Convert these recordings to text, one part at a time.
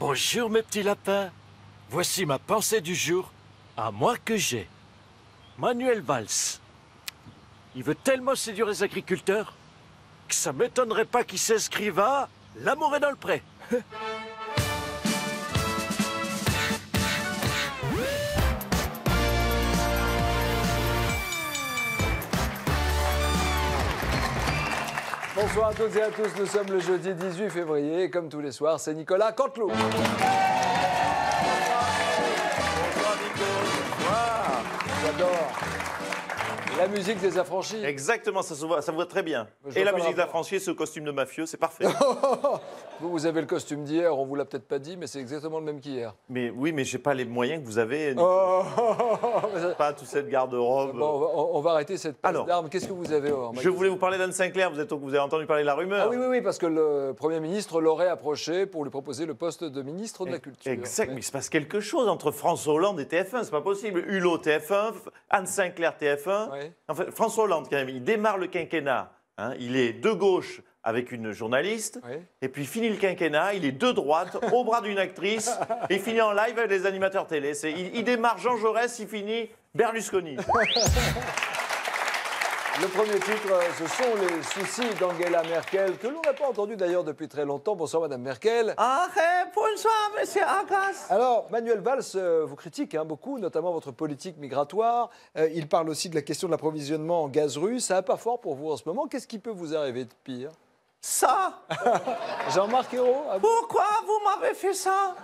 Bonjour mes petits lapins. Voici ma pensée du jour, à moi que j'ai. Manuel Valls. Il veut tellement séduire les agriculteurs que ça m'étonnerait pas qu'il s'inscrive à L'amour est dans le pré. Bonsoir à toutes et à tous, nous sommes le jeudi 18 février et comme tous les soirs, c'est Nicolas Canteloup. Bonsoir Nico. Bonsoir. J'adore la musique des affranchis. Exactement, ça vous va très bien. Et la musique d'affranchi, ce costume de mafieux, c'est parfait. Vous avez le costume d'hier, on vous l'a peut-être pas dit, mais c'est exactement le même qu'hier. Mais oui, mais j'ai pas les moyens que vous avez. Pas toute cette garde-robe. Bon, on va arrêter cette passe d'armes. Qu'est-ce que vous avez Je voulais vous parler d'Anne Sinclair, vous avez entendu parler de la rumeur. Ah oui, parce que le Premier ministre l'aurait approché pour lui proposer le poste de ministre de la Culture. Exact, mais il se passe quelque chose entre François Hollande et TF1, c'est pas possible. Hulot, TF1, Anne Sinclair, TF1. Oui. En fait, François Hollande, quand même, il démarre le quinquennat. Il est de gauche avec une journaliste, et puis il finit le quinquennat, il est de droite, au bras d'une actrice, et il finit en live avec des animateurs télé. Il démarre Jean Jaurès, il finit Berlusconi. Le premier titre, ce sont les soucis d'Angela Merkel, que l'on n'a pas entendu d'ailleurs depuis très longtemps. Bonsoir Madame Merkel. Bonsoir Monsieur Argas. Alors, Manuel Valls vous critique beaucoup, notamment votre politique migratoire. Il parle aussi de la question de l'approvisionnement en gaz russe. Ça n'a pas fort pour vous en ce moment. Qu'est-ce qui peut vous arriver de pire? Ça. Jean-Marc Ayrault. Pourquoi vous m'avez fait ça?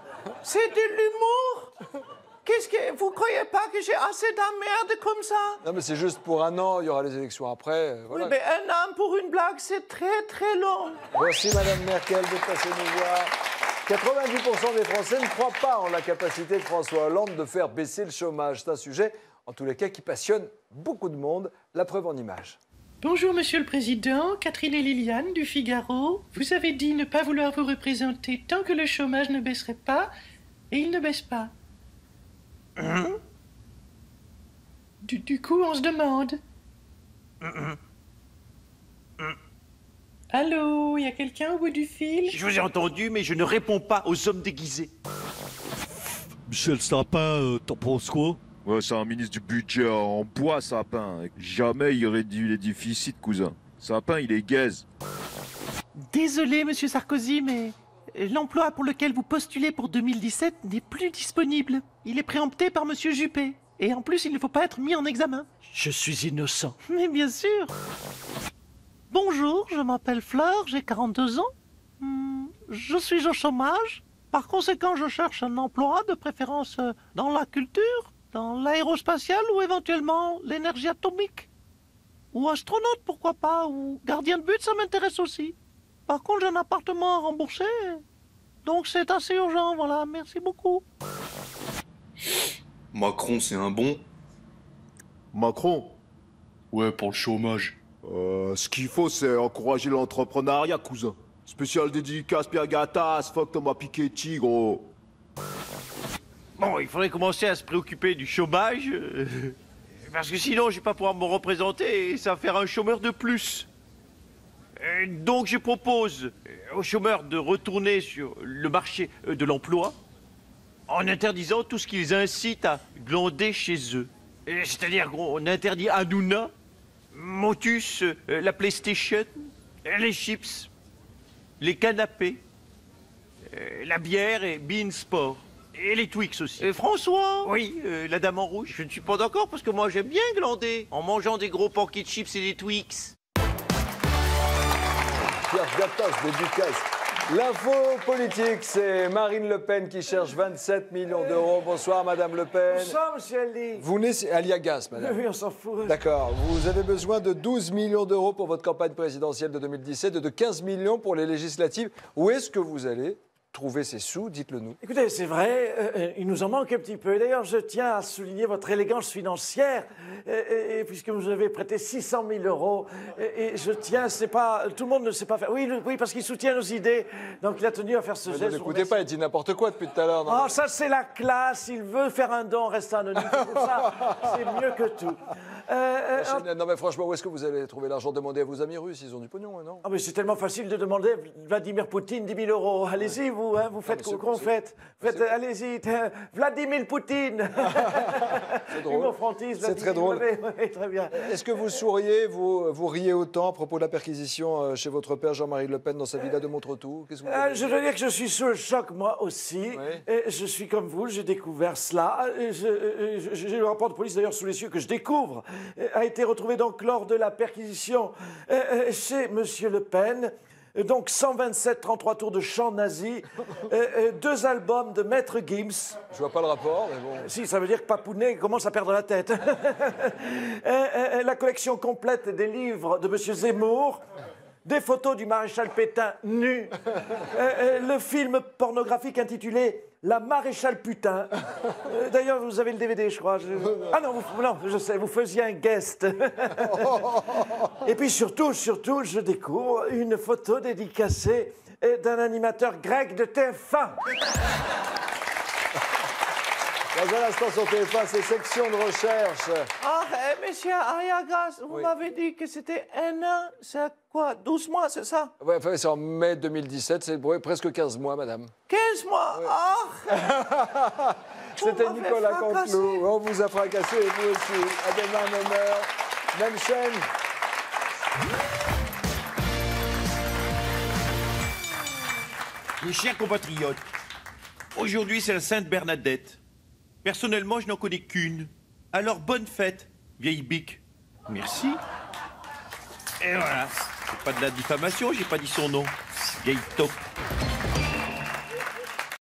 C'est de l'humour. Qu'est-ce que vous croyez pas que j'ai assez d'emmerde comme ça? Non mais c'est juste pour un an, il y aura les élections après. Voilà. Oui, mais un an pour une blague, c'est très très long. Voici Madame Merkel de passer nous voir. 90% des Français ne croient pas en la capacité de François Hollande de faire baisser le chômage. C'est un sujet, en tous les cas, qui passionne beaucoup de monde. La preuve en images. Bonjour Monsieur le Président, Catherine et Liliane du Figaro. Vous avez dit ne pas vouloir vous représenter tant que le chômage ne baisserait pas, et il ne baisse pas. Du coup, on se demande. Allô, il y a quelqu'un au bout du fil? Je vous ai entendu, mais je ne réponds pas aux hommes déguisés. Michel Sapin, t'en penses quoi? Ouais, c'est un ministre du budget en bois, Sapin. Jamais il réduit les déficits, cousin. Sapin, il est gaze. Désolé, Monsieur Sarkozy, mais l'emploi pour lequel vous postulez pour 2017 n'est plus disponible. Il est préempté par Monsieur Juppé. Et en plus, il ne faut pas être mis en examen. Je suis innocent. Mais bien sûr. Bonjour, je m'appelle Fleur, j'ai 42 ans. Je suis au chômage. Par conséquent, je cherche un emploi, de préférence dans la culture, dans l'aérospatiale ou éventuellement l'énergie atomique. Ou astronaute, pourquoi pas, ou gardien de but, ça m'intéresse aussi. Par contre, j'ai un appartement à rembourser, donc c'est assez urgent, voilà, merci beaucoup. Macron, c'est un bon? Macron? Ouais, pour le chômage. Ce qu'il faut, c'est encourager l'entrepreneuriat, cousin. Spécial dédicace Pierre Gattaz, fuck Thomas Piketty, gros. Bon, il faudrait commencer à se préoccuper du chômage, parce que sinon, je vais pas pouvoir me représenter et ça va faire un chômeur de plus. Donc je propose aux chômeurs de retourner sur le marché de l'emploi en interdisant tout ce qui les incite à glander chez eux. C'est-à-dire qu'on interdit Hanouna, Motus, la PlayStation, les chips, les canapés, la bière et Bean Sport. Et les Twix aussi. Et François? Oui, la dame en rouge. Je ne suis pas d'accord parce que moi j'aime bien glander en mangeant des gros paquets de chips et des Twix. Pierre Gattaz, dédicace. L'info politique, c'est Marine Le Pen qui cherche 27 millions d'euros. Bonsoir, Madame Le Pen. Bonsoir, Monsieur Ali. Vous naissez Aliagas, Madame. Oui, on s'en fout. D'accord. Vous avez besoin de 12 millions d'euros pour votre campagne présidentielle de 2017 et de 15 millions pour les législatives. Où est-ce que vous allez trouver ces sous? Dites-le nous. Écoutez, c'est vrai, il nous en manque un petit peu. D'ailleurs, je tiens à souligner votre élégance financière, puisque vous avez prêté 600 000 euros. Et je tiens, c'est pas, tout le monde ne sait pas faire. Oui, parce qu'il soutient nos idées. Donc, il a tenu à faire ce geste. N'écoutez pas, il dit n'importe quoi depuis tout à l'heure. Oh, ça, c'est la classe. Il veut faire un don, reste anonyme. Pour ça, c'est mieux que tout. Non, mais franchement, où est-ce que vous allez trouver l'argent? Demandez à vos amis russes, ils ont du pognon, non? Ah, mais c'est tellement facile de demander Vladimir Poutine 10 000 euros. Allez-y, vous, hein, vous faites qu'on faites. Allez-y, Vladimir Poutine. C'est drôle. C'est très drôle. Oui, très bien. Est-ce que vous souriez, vous riez autant à propos de la perquisition chez votre père Jean-Marie Le Pen dans sa villa de Montretout? Qu'est-ce que vous avez Je dois dire que je suis sous le choc, moi aussi. Oui. Et je suis comme vous, j'ai découvert cela. J'ai le rapport de police d'ailleurs sous les yeux que je découvre. A été retrouvé donc lors de la perquisition chez Monsieur Le Pen. Donc 127 33 tours de chant nazi, 2 albums de Maître Gims. Je vois pas le rapport, mais bon. Si, ça veut dire que Papounet commence à perdre la tête. La collection complète des livres de Monsieur Zemmour. Des photos du maréchal Pétain nu. Le film pornographique intitulé La maréchale Putain. D'ailleurs, vous avez le DVD, je crois. Ah non, non, je sais, vous faisiez un guest. Et puis surtout, je découvre une photo dédicacée d'un animateur grec de TF1. Dans un instant sur TF1, c'est section de recherche. Ah, monsieur Ariagas, vous m'avez dit que c'était un an, c'est quoi, 12 mois, c'est ça? Ouais, enfin, c'est en mai 2017, c'est presque 15 mois, madame. 15 mois? Ouais. Ah. C'était m'avez Nicolas fracassé. Canteloup. On vous a fracassé, et vous aussi. À demain, même heure, même chaîne. Mes chers compatriotes, aujourd'hui c'est la Sainte Bernadette. Personnellement, je n'en connais qu'une. Alors bonne fête, vieille bique. Merci. Et voilà. C'est pas de la diffamation, j'ai pas dit son nom. Vieille taupe.